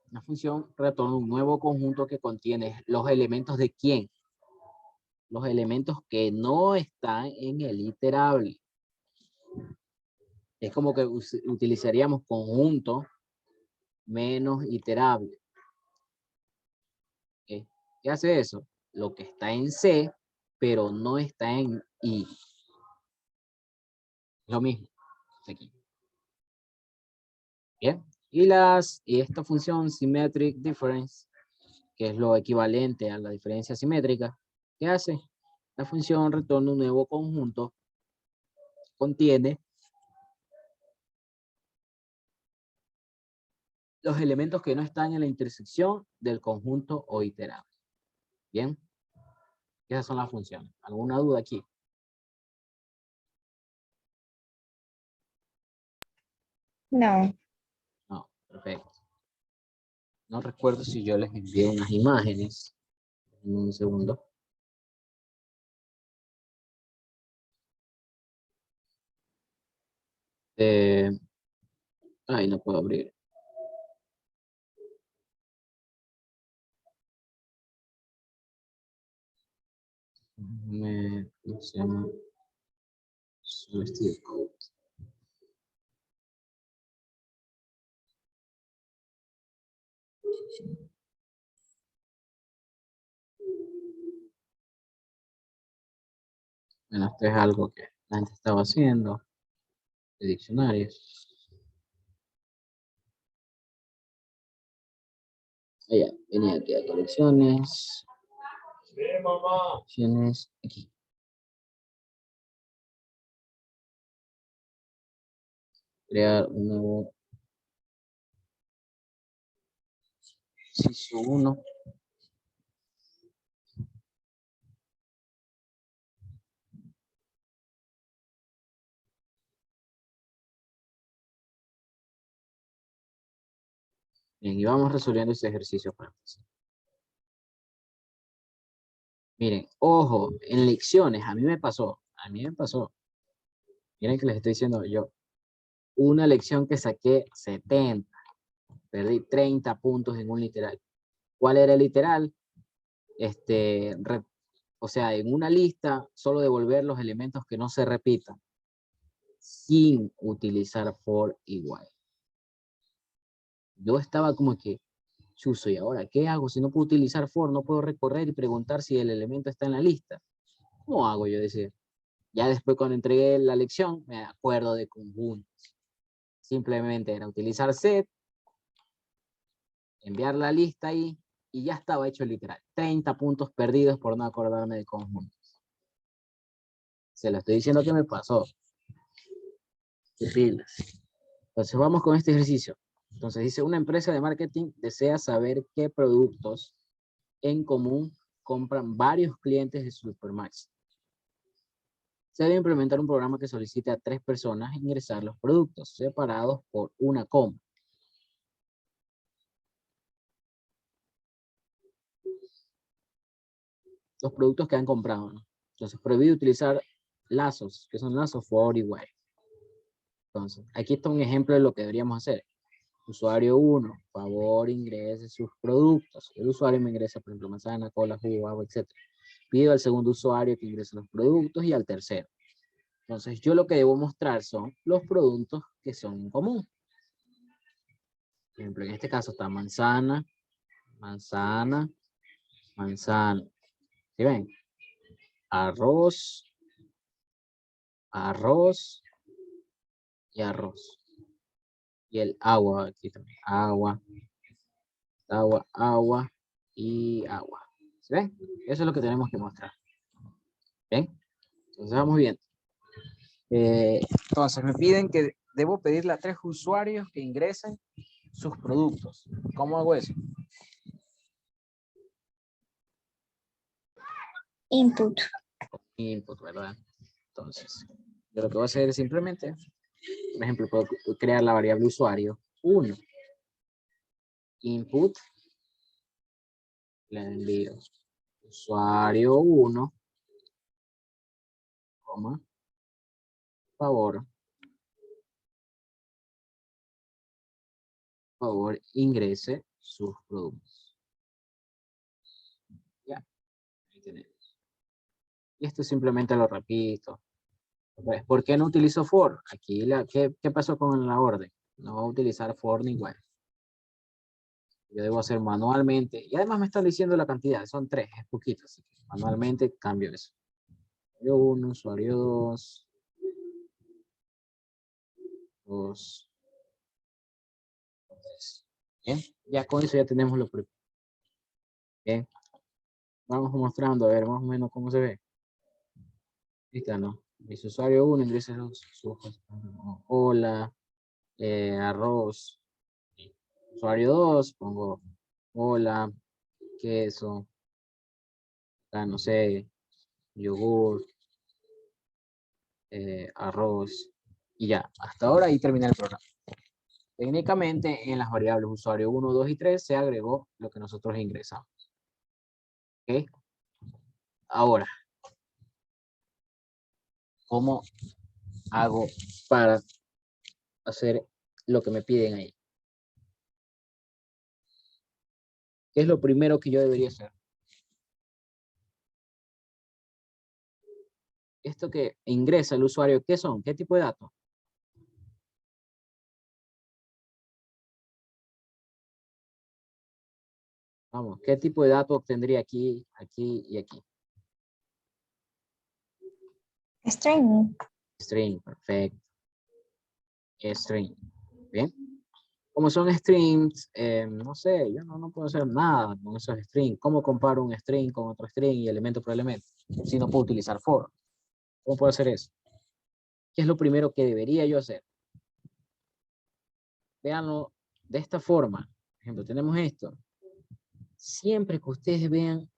[SPEAKER 1] La función retorna un nuevo conjunto que contiene los elementos de quién. Los elementos que no están en el iterable. Es como que utilizaríamos conjunto menos iterable. ¿Okay? ¿Qué hace eso? Lo que está en C, pero no está en I. Lo mismo. Aquí. Bien. Y esta función symmetric difference, que es lo equivalente a la diferencia simétrica, ¿qué hace? La función retorna un nuevo conjunto, contiene los elementos que no están en la intersección del conjunto o iterable. Bien, esas son las funciones. ¿Alguna duda aquí?
[SPEAKER 2] No.
[SPEAKER 1] No, perfecto. No recuerdo si yo les envié unas imágenes. Un segundo. Ay, no puedo abrir. ¿Cómo se llama? Substitute code. Bueno, esto es algo que la gente estaba haciendo de diccionarios. Allá, venía aquí a colecciones. Colecciones, aquí. Crear un nuevo inciso 1. Bien, y vamos resolviendo este ejercicio para empezar. Miren, ojo, en lecciones, a mí me pasó. Miren que les estoy diciendo yo. Una lección que saqué 70. Perdí 30 puntos en un literal. ¿Cuál era el literal? O sea, en una lista, solo devolver los elementos que no se repitan, sin utilizar for igual. Yo estaba como que, chuzo, ¿y ahora qué hago? Si no puedo utilizar for, no puedo recorrer y preguntar si el elemento está en la lista. ¿Cómo hago? Yo decía. Ya después cuando entregué la lección, me acuerdo de conjuntos. Simplemente era utilizar set, enviar la lista ahí, y ya estaba hecho literal. 30 puntos perdidos por no acordarme de conjuntos. Se lo estoy diciendo que me pasó. Qué pilas. Entonces vamos con este ejercicio. Entonces dice, una empresa de marketing desea saber qué productos en común compran varios clientes de Supermax. Se debe implementar un programa que solicite a 3 personas ingresar los productos separados por una coma. Los productos que han comprado, ¿no? Entonces, prohibido utilizar lazos, que son lazos for igual. Entonces, aquí está un ejemplo de lo que deberíamos hacer. Usuario 1, favor ingrese sus productos. El usuario me ingresa, por ejemplo, manzana, cola, jugo, agua, etc. Pido al segundo usuario que ingrese los productos y al tercero. Entonces, yo lo que debo mostrar son los productos que son en común. Por ejemplo, en este caso está manzana, manzana, manzana. ¿Sí ven? Arroz, arroz y arroz. Y el agua, aquí también. Agua, agua, agua y agua. ¿Sí ven? Eso es lo que tenemos que mostrar. ¿Bien? Entonces vamos bien. Entonces me piden que debo pedirle a 3 usuarios que ingresen sus productos. ¿Cómo hago eso?
[SPEAKER 2] Input.
[SPEAKER 1] Input, ¿verdad? Entonces, yo lo que voy a hacer es simplemente, por ejemplo, puedo crear la variable usuario 1. Input, le envío usuario 1, coma, favor, ingrese sus productos. Ya, ahí tenemos. Y esto simplemente lo repito. Pues, ¿por qué no utilizo for? Aquí, ¿qué pasó con la orden? No va a utilizar for ni igual. Yo debo hacer manualmente. Y además me están diciendo la cantidad. Son 3, es poquito. Así que manualmente cambio eso. Usuario 1, usuario 2. 2. 3. Bien, ya con eso ya tenemos lo propio. Bien. Vamos mostrando, a ver más o menos cómo se ve. Lista, ¿no? Mis usuario 1 ingresa su hola, arroz. Usuario 2, pongo hola, queso, no sé, yogur, arroz, y ya. Hasta ahora ahí termina el programa. Técnicamente, en las variables usuario 1, 2 y 3 se agregó lo que nosotros ingresamos. ¿Ok? Ahora, ¿cómo hago para hacer lo que me piden ahí? ¿Qué es lo primero que yo debería hacer? Esto que ingresa el usuario, ¿qué son? ¿Qué tipo de datos? Vamos, ¿qué tipo de datos obtendría aquí, aquí y aquí?
[SPEAKER 2] String.
[SPEAKER 1] String, perfecto. String. Bien. Como son strings, no sé, yo no puedo hacer nada con esos strings. ¿Cómo comparo un string con otro string y elemento por elemento? Si no puedo utilizar for. ¿Cómo puedo hacer eso? ¿Qué es lo primero que debería yo hacer? Véanlo de esta forma. Por ejemplo, tenemos esto. Siempre que ustedes vean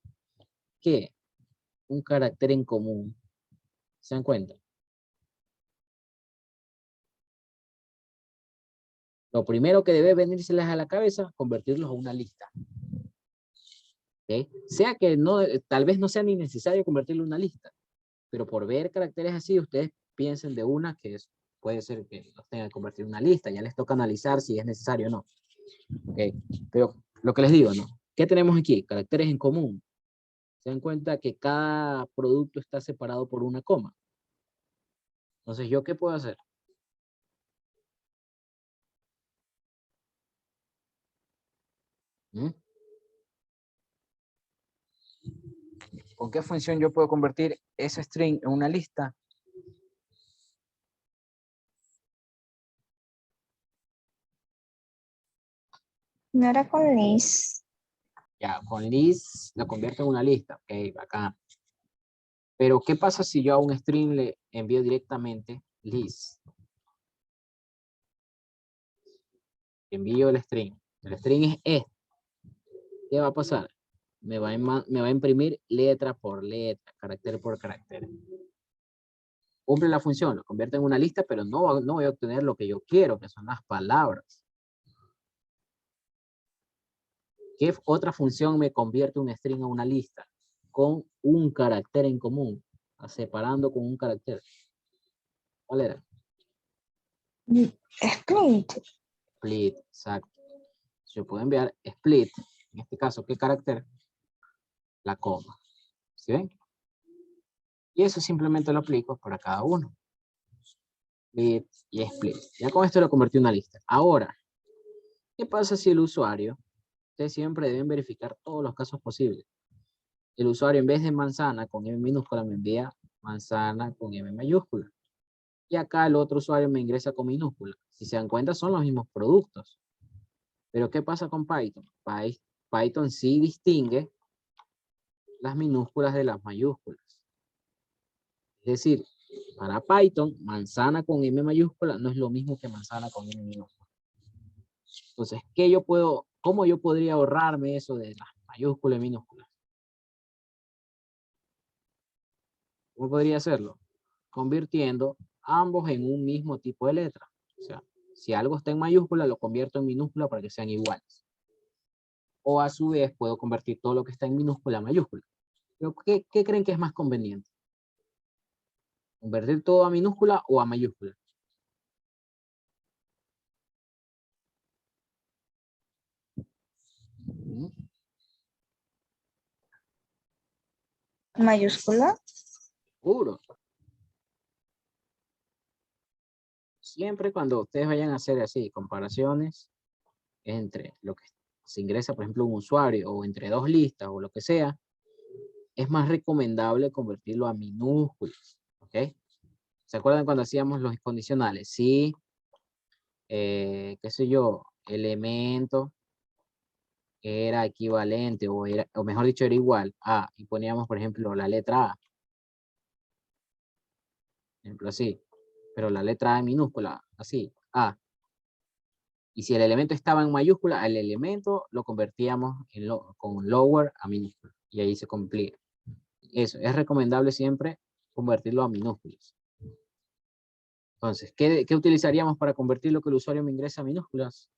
[SPEAKER 1] que un carácter en común, ¿se dan cuenta? Lo primero que debe venírseles a la cabeza, convertirlos a una lista. ¿Okay? Sea que no, tal vez no sea ni necesario convertirlo en una lista, pero por ver caracteres así, ustedes piensen de una que es, puede ser que los tengan que convertir en una lista, ya les toca analizar si es necesario o no. ¿Okay? Pero lo que les digo, ¿no? ¿Qué tenemos aquí? Caracteres en común. Se dan cuenta que cada producto está separado por una coma. Entonces, ¿yo qué puedo hacer? ¿Mm? ¿Con qué función yo puedo convertir ese string en una lista?
[SPEAKER 2] No era con list.
[SPEAKER 1] Ya, con list lo convierto en una lista. Ok, acá. Pero, ¿qué pasa si yo a un string le envío directamente list? Envío el string. El string es este. ¿Qué va a pasar? Me va a imprimir letra por letra, carácter por carácter. Cumple la función, lo convierte en una lista, pero no voy a obtener lo que yo quiero, que son las palabras. ¿Qué otra función me convierte un string a una lista? Con un carácter en común, separando con un carácter. ¿Cuál era?
[SPEAKER 2] Split.
[SPEAKER 1] Split, exacto. Yo puedo enviar split, en este caso, ¿qué carácter? La coma. ¿Sí ven? Y eso simplemente lo aplico para cada uno. Split y split. Ya con esto lo convertí en una lista. Ahora, ¿qué pasa si el usuario, ustedes siempre deben verificar todos los casos posibles? El usuario en vez de manzana con M minúscula me envía manzana con M mayúscula. Y acá el otro usuario me ingresa con minúscula. Si se dan cuenta son los mismos productos. Pero ¿qué pasa con Python? Python sí distingue las minúsculas de las mayúsculas. Es decir, para Python, manzana con M mayúscula no es lo mismo que manzana con M minúscula. Entonces, ¿cómo yo podría ahorrarme eso de las mayúsculas y minúsculas? ¿Cómo podría hacerlo? Convirtiendo ambos en un mismo tipo de letra. O sea, si algo está en mayúscula, lo convierto en minúscula para que sean iguales. O a su vez, puedo convertir todo lo que está en minúscula a mayúscula. Pero ¿qué creen que es más conveniente? ¿Convertir todo a minúscula o a mayúscula? ¿Mm?
[SPEAKER 2] Mayúscula.
[SPEAKER 1] Seguro. Siempre cuando ustedes vayan a hacer así comparaciones entre lo que se ingresa, por ejemplo, un usuario o entre dos listas o lo que sea, es más recomendable convertirlo a minúsculas. ¿Ok? ¿Se acuerdan cuando hacíamos los condicionales? Sí, qué sé yo, elemento era equivalente o mejor dicho, era igual a, y poníamos, por ejemplo, la letra A, por ejemplo, así, pero la letra A en minúscula, así, A. Y si el elemento estaba en mayúscula, el elemento lo convertíamos con lower a minúscula, y ahí se cumplía. Eso, es recomendable siempre convertirlo a minúsculas. Entonces, ¿qué utilizaríamos para convertir lo que el usuario me ingresa a minúsculas?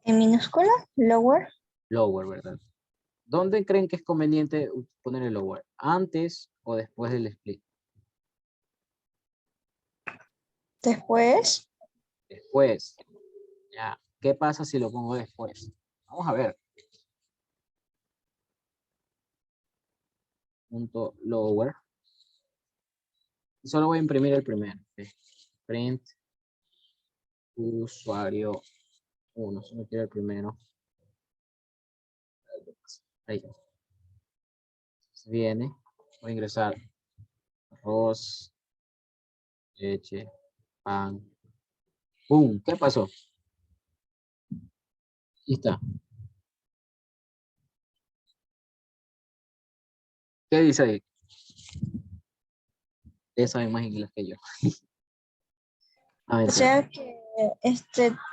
[SPEAKER 2] En minúscula, lower.
[SPEAKER 1] Lower, ¿verdad? ¿Dónde creen que es conveniente poner el lower? ¿Antes o después del split?
[SPEAKER 2] Después,
[SPEAKER 1] Después. Ya. ¿Qué pasa si lo pongo después? Vamos a ver. Punto lower. Y solo voy a imprimir el primero. ¿Ok? Print usuario 1. Solo quiero el primero. Ahí. Viene. Voy a ingresar arroz, leche, pan. ¡Pum! ¿Qué pasó? Aquí está. ¿Qué dice ahí? Ustedes saben más inglés que yo. A ver,
[SPEAKER 2] o sea que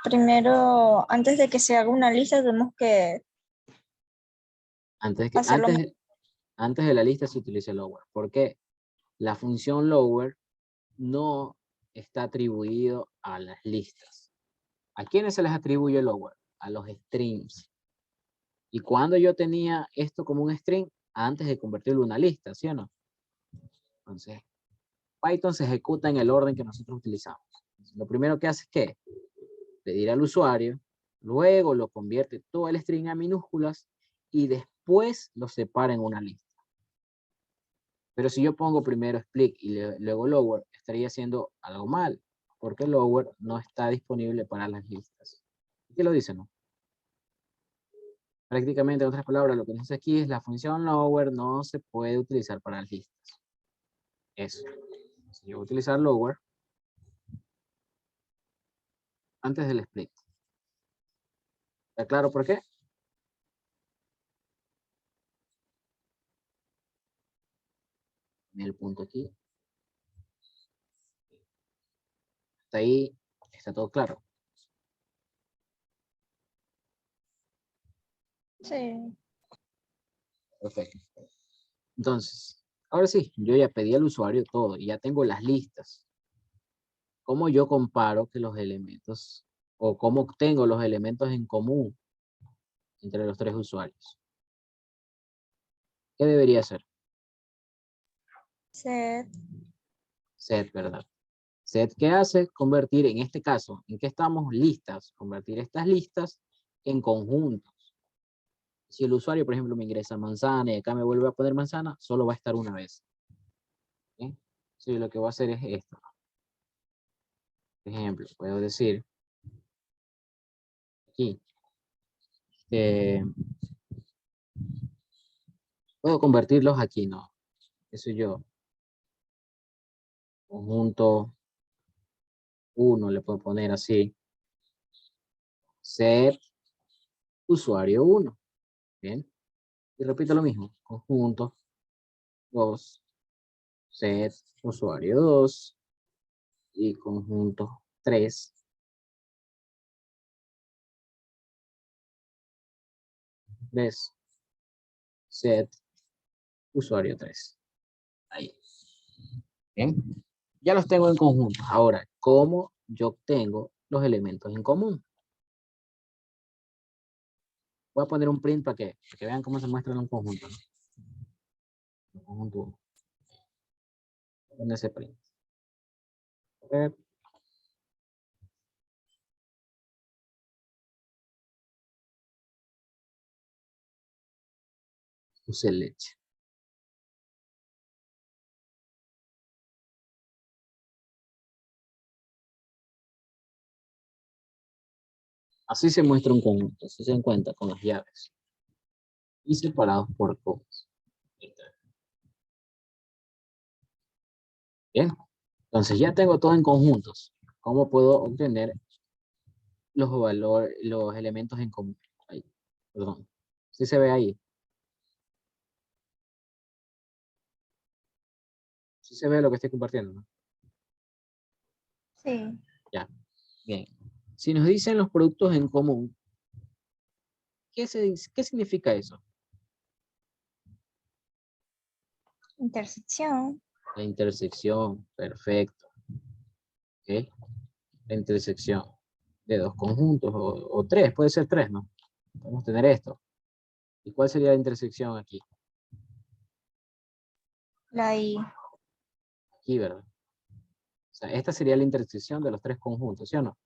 [SPEAKER 2] primero, antes de que se haga una lista, tenemos que
[SPEAKER 1] antes,
[SPEAKER 2] hacerlo.
[SPEAKER 1] antes de la lista se utiliza el lower. ¿Por qué? La función lower no está atribuido a las listas. ¿A quiénes se les atribuye el lower? A los strings. Y cuando yo tenía esto como un string, antes de convertirlo en una lista, ¿sí o no? Entonces, Python se ejecuta en el orden que nosotros utilizamos. Entonces, lo primero que hace es que pedir al usuario, luego lo convierte todo el string a minúsculas y después lo separa en una lista. Pero si yo pongo primero split y luego lower, estaría haciendo algo mal, porque lower no está disponible para las listas. ¿Qué lo dice, no? Prácticamente, en otras palabras, lo que nos dice aquí es la función lower no se puede utilizar para las listas. Eso. Si yo voy a utilizar lower antes del split. ¿Está claro por qué? En el punto aquí. Hasta ahí está todo claro.
[SPEAKER 2] Sí.
[SPEAKER 1] Perfecto. Entonces, ahora sí, yo ya pedí al usuario todo y ya tengo las listas. ¿Cómo yo comparo que los elementos, o cómo obtengo los elementos en común entre los tres usuarios? ¿Qué debería hacer?
[SPEAKER 2] Set.
[SPEAKER 1] Set, ¿verdad? Set, ¿qué hace? Convertir, en este caso, ¿en qué estamos? Listas. Convertir estas listas en conjuntos. Si el usuario, por ejemplo, me ingresa manzana y acá me vuelve a poner manzana, solo va a estar una vez. ¿Sí? Sí, lo que voy a hacer es esto. Por ejemplo, puedo decir aquí, puedo convertirlos aquí, ¿no? Eso yo, conjunto 1, le puedo poner así, set usuario 1. Bien. Y repito lo mismo, conjunto 2, set usuario 2 y conjunto 3, set usuario 3. Ahí. Bien. Ya los tengo en conjunto. Ahora, ¿cómo yo obtengo los elementos en común? Voy a poner un print para que vean cómo se muestra en un conjunto, ¿no? Un conjunto 1. En ese print. A ver. Puse leche. Así se muestra un conjunto, así se encuentra con las llaves. Y separados por comas. Bien. Entonces ya tengo todo en conjuntos. ¿Cómo puedo obtener los elementos en común? Ahí. Perdón. ¿Sí se ve ahí? ¿Sí se ve lo que estoy compartiendo, no?
[SPEAKER 2] Sí.
[SPEAKER 1] Ya. Bien. Si nos dicen los productos en común, ¿qué significa eso?
[SPEAKER 2] Intersección.
[SPEAKER 1] La intersección, perfecto. ¿Ok? La intersección de dos conjuntos o tres, puede ser tres, ¿no? Podemos tener esto. ¿Y cuál sería la intersección aquí?
[SPEAKER 2] La I.
[SPEAKER 1] Aquí, ¿verdad? O sea, esta sería la intersección de los tres conjuntos, ¿sí o no?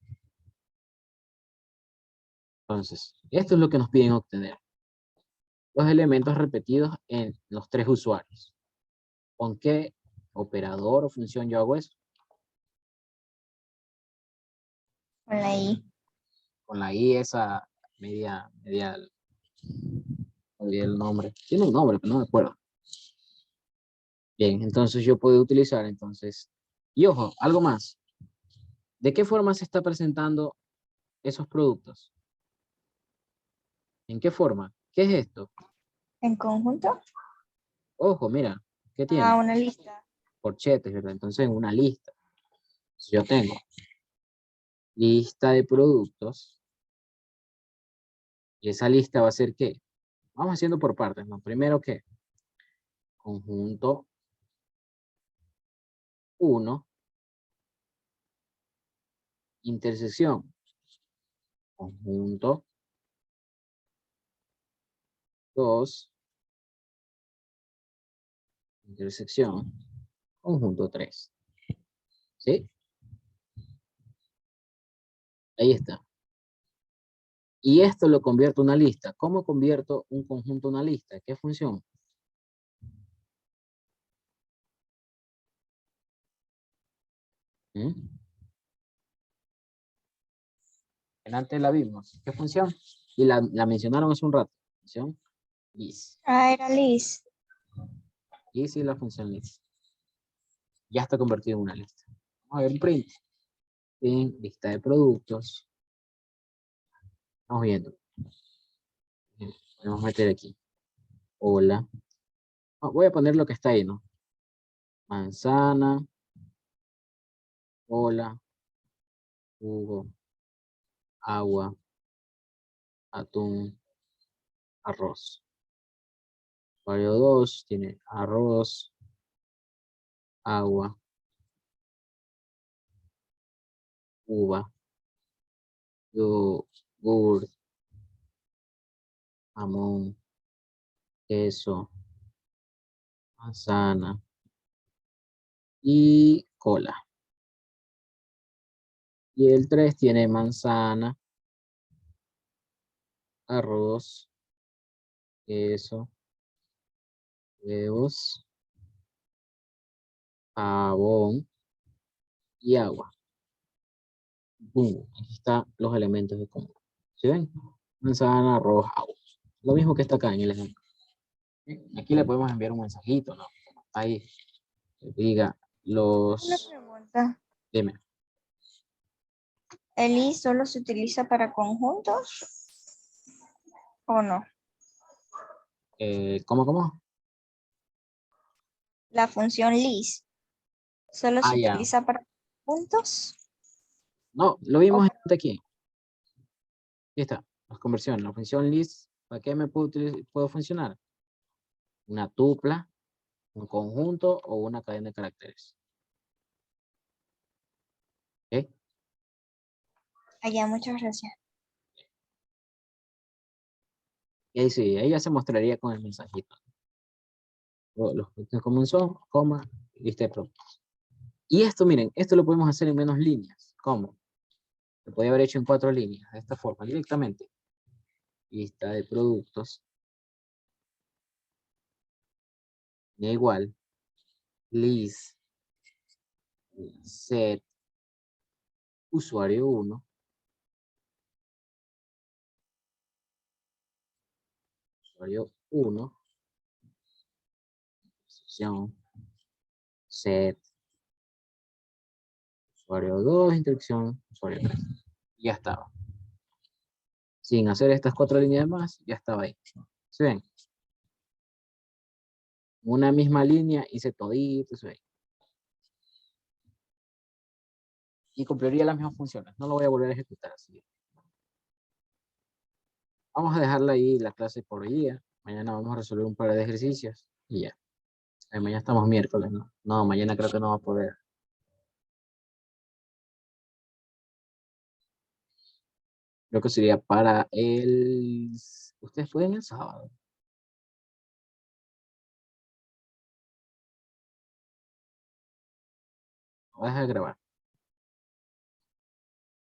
[SPEAKER 1] Entonces, esto es lo que nos piden obtener. Los elementos repetidos en los tres usuarios. ¿Con qué operador o función yo hago eso?
[SPEAKER 2] Con la I.
[SPEAKER 1] Con la I esa olvidé el nombre. Tiene un nombre, pero no me acuerdo. Bien, entonces yo puedo utilizar entonces. Y ojo, algo más. ¿De qué forma se está presentando esos productos? ¿En qué forma? ¿Qué es esto?
[SPEAKER 2] ¿En conjunto?
[SPEAKER 1] Ojo, mira, ¿qué
[SPEAKER 2] Ah,
[SPEAKER 1] tiene?
[SPEAKER 2] una lista.
[SPEAKER 1] Corchetes, ¿verdad? Entonces en una lista. Si yo tengo lista de productos, y esa lista va a ser ¿qué? Vamos haciendo por partes, ¿no? Primero, ¿qué? Conjunto 1, intersección. Conjunto 2, intersección. Conjunto 3. ¿Sí? Ahí está. Y esto lo convierto en una lista. ¿Cómo convierto un conjunto en una lista? ¿Qué función? ¿Mm? Antes la vimos. ¿Qué función? Y la mencionaron hace un rato. Función list.
[SPEAKER 2] Ah, era Liz.
[SPEAKER 1] Y sí, la función list. Ya está convertido en una lista. Vamos a ver un print. En lista de productos. Vamos viendo. Podemos meter aquí. Hola. Voy a poner lo que está ahí, ¿no? Manzana. Hola. Jugo. Agua. Atún. Arroz. Usuario 2 tiene arroz. Agua. Uva. Yogur. Jamón. Queso. Manzana. Y cola. Y el 3 tiene manzana, arroz, queso, huevos, jabón y agua. Boom. Aquí están los elementos de común. ¿Sí ven? Manzana, arroz, agua. Lo mismo que está acá en el ejemplo. Aquí le podemos enviar un mensajito, ¿no? Ahí que diga
[SPEAKER 2] Una
[SPEAKER 1] los...
[SPEAKER 2] pregunta.
[SPEAKER 1] Dime.
[SPEAKER 2] ¿El I solo se utiliza para conjuntos o no?
[SPEAKER 1] ¿Cómo?
[SPEAKER 2] La función list solo
[SPEAKER 1] Ah,
[SPEAKER 2] se
[SPEAKER 1] ya.
[SPEAKER 2] utiliza para conjuntos
[SPEAKER 1] No, lo
[SPEAKER 2] o
[SPEAKER 1] vimos
[SPEAKER 2] para...
[SPEAKER 1] aquí. Aquí está. Las conversiones. La función list, ¿para qué me puedo funcionar? Una tupla, un conjunto o una cadena de caracteres. ¿Ok?
[SPEAKER 2] Allá, muchas gracias.
[SPEAKER 1] Y ahí sí, ahí ya se mostraría con el mensajito. Los puntos comunes son, coma, lista de productos. Y esto, miren, esto lo podemos hacer en menos líneas. ¿Cómo? Lo podría haber hecho en 4 líneas, de esta forma, directamente. Lista de productos. Da igual. List. Set. Usuario 1. Usuario 1. Sección. Set. Usuario 2. Instrucción. Usuario 3. Ya estaba. Sin hacer estas 4 líneas más, ya estaba ahí. ¿Se ven? Una misma línea hice todito, ¿se ven? Y cumpliría las mismas funciones. No lo voy a volver a ejecutar así. Vamos a dejarla ahí la clase por hoy día. Mañana vamos a resolver un par de ejercicios y ya. Mañana estamos miércoles, ¿no? No, mañana creo que no va a poder. Creo que sería para el... Ustedes pueden el sábado. Voy a dejar de grabar.